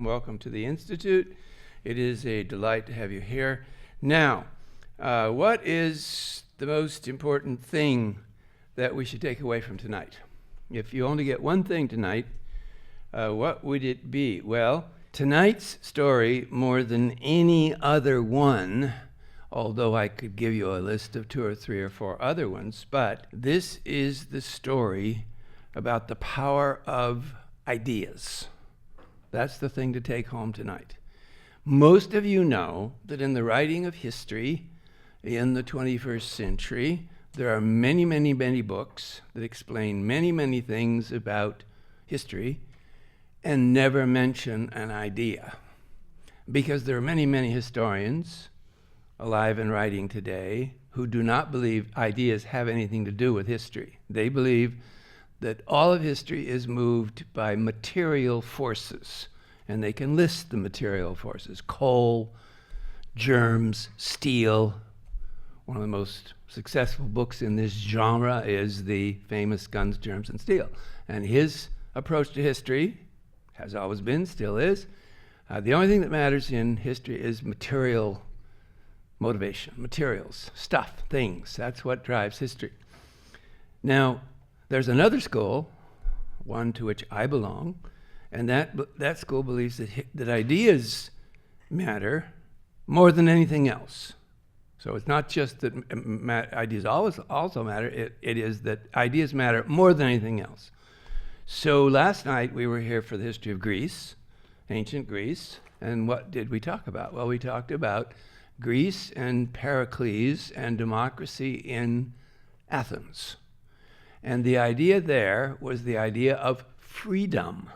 Welcome to the Institute. It is a delight to have you here. Now, what is the most important thing that we should take away from tonight? If you only get one thing tonight, what would it be? Well, tonight's story, more than any other one, although I could give you a list of 2 or 3 or 4 other ones, but this is the story about the power of ideas. That's the thing to take home tonight. Most of you know that in the writing of history in the 21st century, there are many, many, many books that explain many, many things about history and never mention an idea. Because there are many, many historians alive and writing today who do not believe ideas have anything to do with history. They believe that all of history is moved by material forces, and they can list the material forces: coal, germs, steel. One of the most successful books in this genre is the famous Guns, Germs, and Steel. And his approach to history has always been, still is, the only thing that matters in history is material motivation, materials, stuff, things. That's what drives history. Now, there's another school, one to which I belong, and that school believes that ideas matter more than anything else. So it's not just that ideas also matter, it is that ideas matter more than anything else. So last night we were here for the history of Greece, ancient Greece, and what did we talk about? Well, we talked about Greece and Pericles and democracy in Athens. And the idea there was the idea of freedom.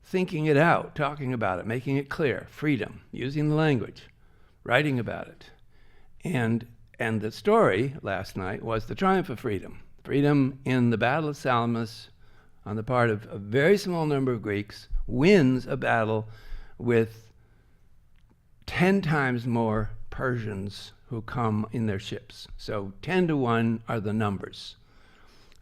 Thinking it out, talking about it, making it clear, freedom, using the language, writing about it. And the story last night was the triumph of freedom. Freedom in the Battle of Salamis, on the part of a very small number of Greeks, wins a battle with 10 times more Persians who come in their ships. So 10 to 1 are the numbers.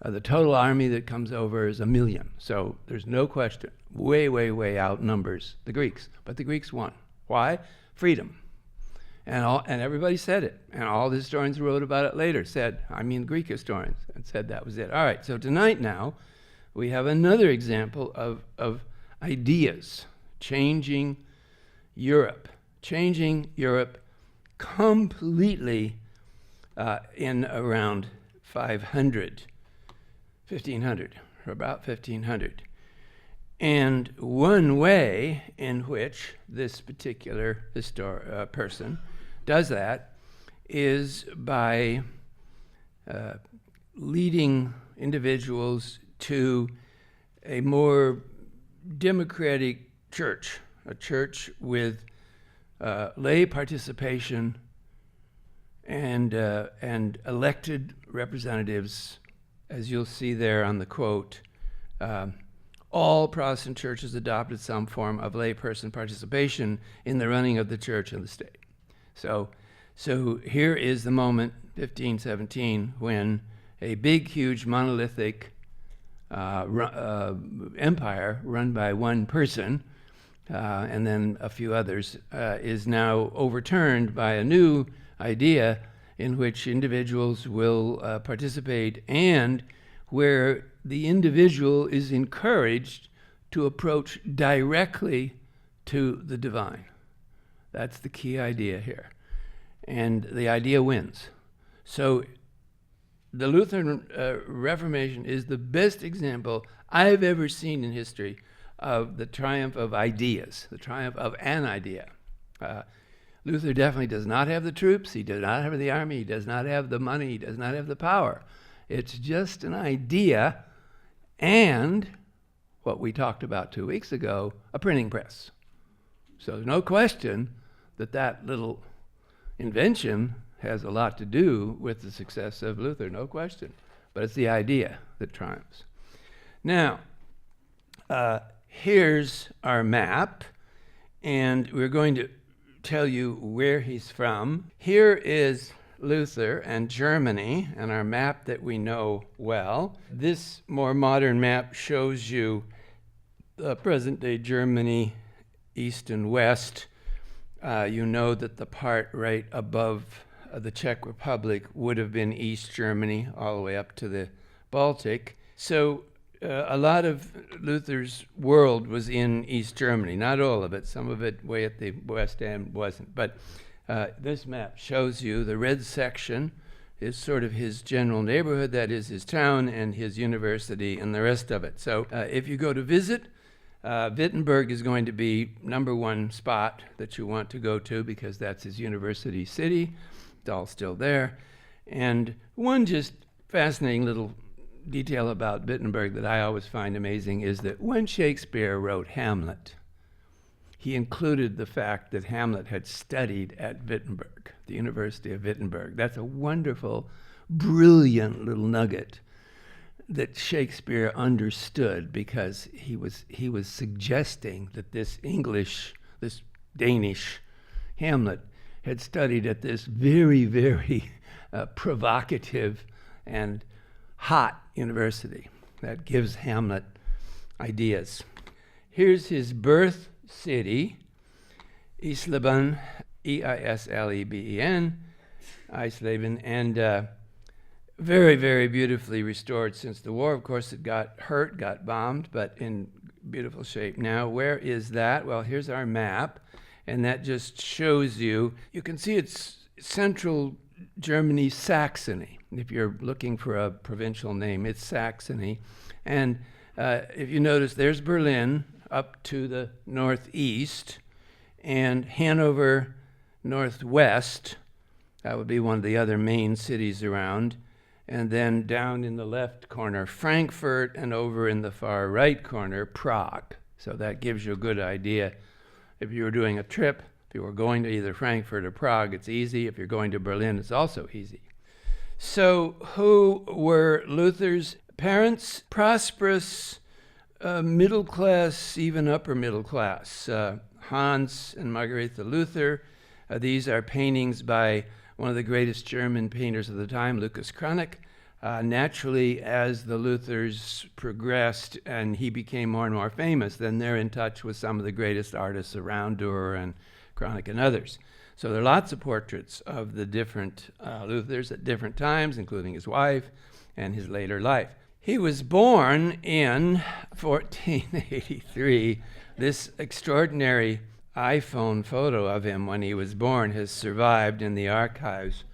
The total army that comes over is 1 million. So there's no question. Way, way, way outnumbers the Greeks. But the Greeks won. Why? Freedom. And everybody said it. And all the historians who wrote about it later Greek historians, and said that was it. All right, so tonight now, we have another example of ideas changing Europe. Changing Europe completely in around 1500, or about 1500. And one way in which this particular person does that is by leading individuals to a more democratic church, a church with lay participation and elected representatives, as you'll see there on the quote. All Protestant churches adopted some form of layperson participation in the running of the church and the state. So here is the moment, 1517, when a big, huge, monolithic empire run by one person, and then a few others, is now overturned by a new idea in which individuals will participate, and where the individual is encouraged to approach directly to the divine. That's the key idea here. And the idea wins. So the Lutheran Reformation is the best example I've ever seen in history of the triumph of ideas, the triumph of an idea. Luther definitely does not have the troops, he does not have the army, he does not have the money, he does not have the power. It's just an idea and, what we talked about 2 weeks ago, a printing press. So there's no question that little invention has a lot to do with the success of Luther, no question. But it's the idea that triumphs. Now, here's our map, and we're going to tell you where he's from. Here is Luther and Germany, and our map that we know well. This more modern map shows you present-day Germany, east and west, you know that the part right above the Czech Republic would have been East Germany all the way up to the Baltic. So a lot of Luther's world was in East Germany, not all of it. Some of it way at the west end wasn't. But this map shows you the red section is sort of his general neighborhood, that is his town and his university and the rest of it. So if you go to visit, Wittenberg is going to be #1 spot that you want to go to because that's his university city. It's all still there. And one just fascinating little detail about Wittenberg that I always find amazing is that when Shakespeare wrote Hamlet, he included the fact that Hamlet had studied at Wittenberg, the University of Wittenberg. That's a wonderful, brilliant little nugget that Shakespeare understood because he was suggesting that this Danish Hamlet had studied at this very, very provocative and hot university that gives Hamlet ideas. Here's his birth city, Eisleben, Eisleben, Eisleben, and very, very beautifully restored since the war. Of course, it got hurt, got bombed, but in beautiful shape now. Where is that? Well, here's our map, and that just shows you can see it's central Germany, Saxony. If you're looking for a provincial name, it's Saxony. And if you notice, there's Berlin up to the northeast, and Hanover northwest. That would be one of the other main cities around. And then down in the left corner, Frankfurt, and over in the far right corner, Prague. So that gives you a good idea. If you were doing a trip, if you were going to either Frankfurt or Prague, it's easy. If you're going to Berlin, it's also easy. So who were Luther's parents? Prosperous, middle class, even upper middle class. Hans and Margaretha Luther. These are paintings by one of the greatest German painters of the time, Lucas Cranach. Naturally, as the Luthers progressed and he became more and more famous, then they're in touch with some of the greatest artists around, Dürer and Cranach and others. So there are lots of portraits of the different Luthers at different times, including his wife and his later life. He was born in 1483. This extraordinary iPhone photo of him when he was born has survived in the archives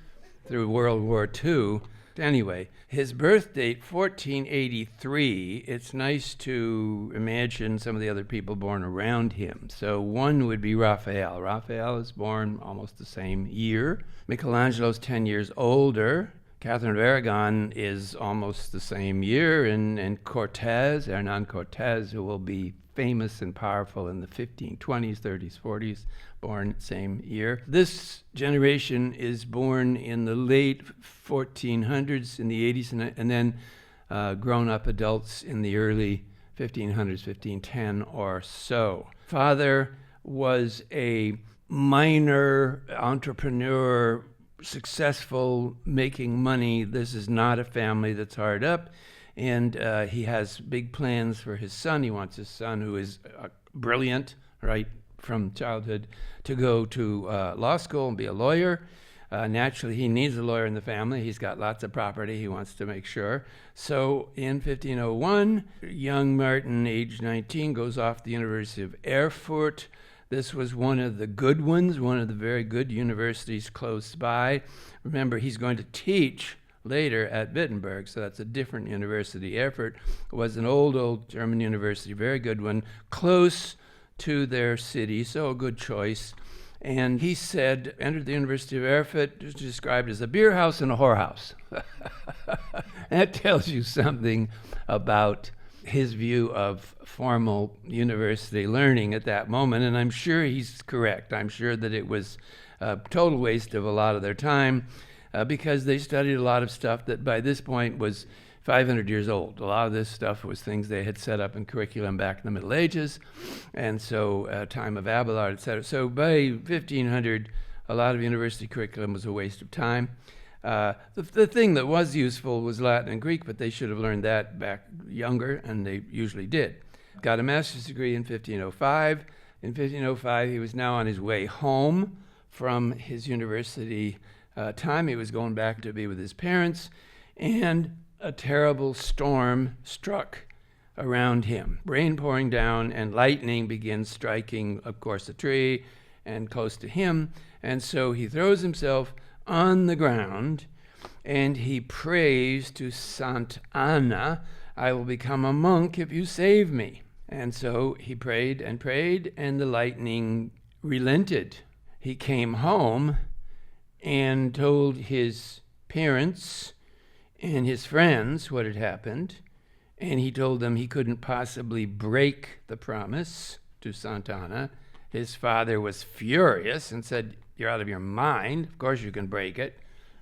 through World War II. Anyway, his birth date, 1483, it's nice to imagine some of the other people born around him. So one would be Raphael. Raphael is born almost the same year. Michelangelo's 10 years older. Catherine of Aragon is almost the same year. And Cortez, Hernan Cortez, who will be famous and powerful in the 1520s, 30s, 40s, born same year. This generation is born in the late 1400s, in the 80s, and then grown-up adults in the early 1500s, 1510 or so. Father was a minor entrepreneur, successful, making money. This is not a family that's hard up. And he has big plans for his son. He wants his son, who is brilliant, right, from childhood, to go to law school and be a lawyer. Naturally, he needs a lawyer in the family. He's got lots of property. He wants to make sure. So in 1501, young Martin, age 19, goes off to the University of Erfurt. This was one of the good ones, one of the very good universities close by. Remember, he's going to teach later at Wittenberg, so that's a different university. Erfurt was an old German university, very good one, close to their city, so a good choice. And he said, entered the University of Erfurt, was described as a beer house and a whorehouse. That tells you something about his view of formal university learning at that moment, and I'm sure he's correct. I'm sure that it was a total waste of a lot of their time, because they studied a lot of stuff that by this point was 500 years old. A lot of this stuff was things they had set up in curriculum back in the Middle Ages, and so time of Abelard, etc. So by 1500, a lot of university curriculum was a waste of time. The thing that was useful was Latin and Greek, but they should have learned that back younger, and they usually did. got a master's degree in 1505. In 1505, he was now on his way home from his university time. He was going back to be with his parents, and a terrible storm struck around him. Rain pouring down, and lightning begins striking, of course, a tree and close to him. And so he throws himself on the ground, and he prays to Saint Anna, "I will become a monk if you save me." And so he prayed, and the lightning relented. He came home and told his parents and his friends what had happened, and he told them he couldn't possibly break the promise to Saint Anna. His father was furious and said, "You're out of your mind. Of course you can break it.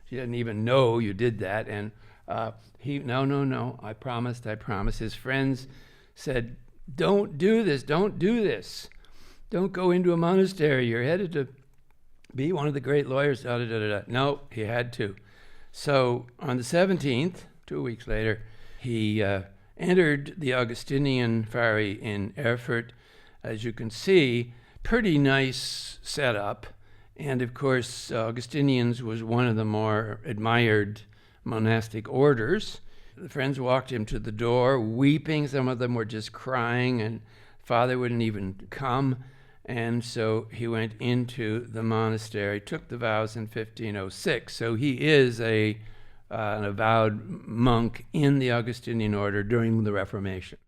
She didn't even know you did that." And no, I promised. His friends said, "Don't do this. Don't go into a monastery. You're headed to be one of the great lawyers." No, he had to. So on the 17th, 2 weeks later, he entered the Augustinian friary in Erfurt. As you can see, pretty nice setup. And of course, Augustinians was one of the more admired monastic orders. The friends walked him to the door, weeping. Some of them were just crying, and father wouldn't even come. And so he went into the monastery, took the vows in 1506. So he is an avowed monk in the Augustinian order during the Reformation.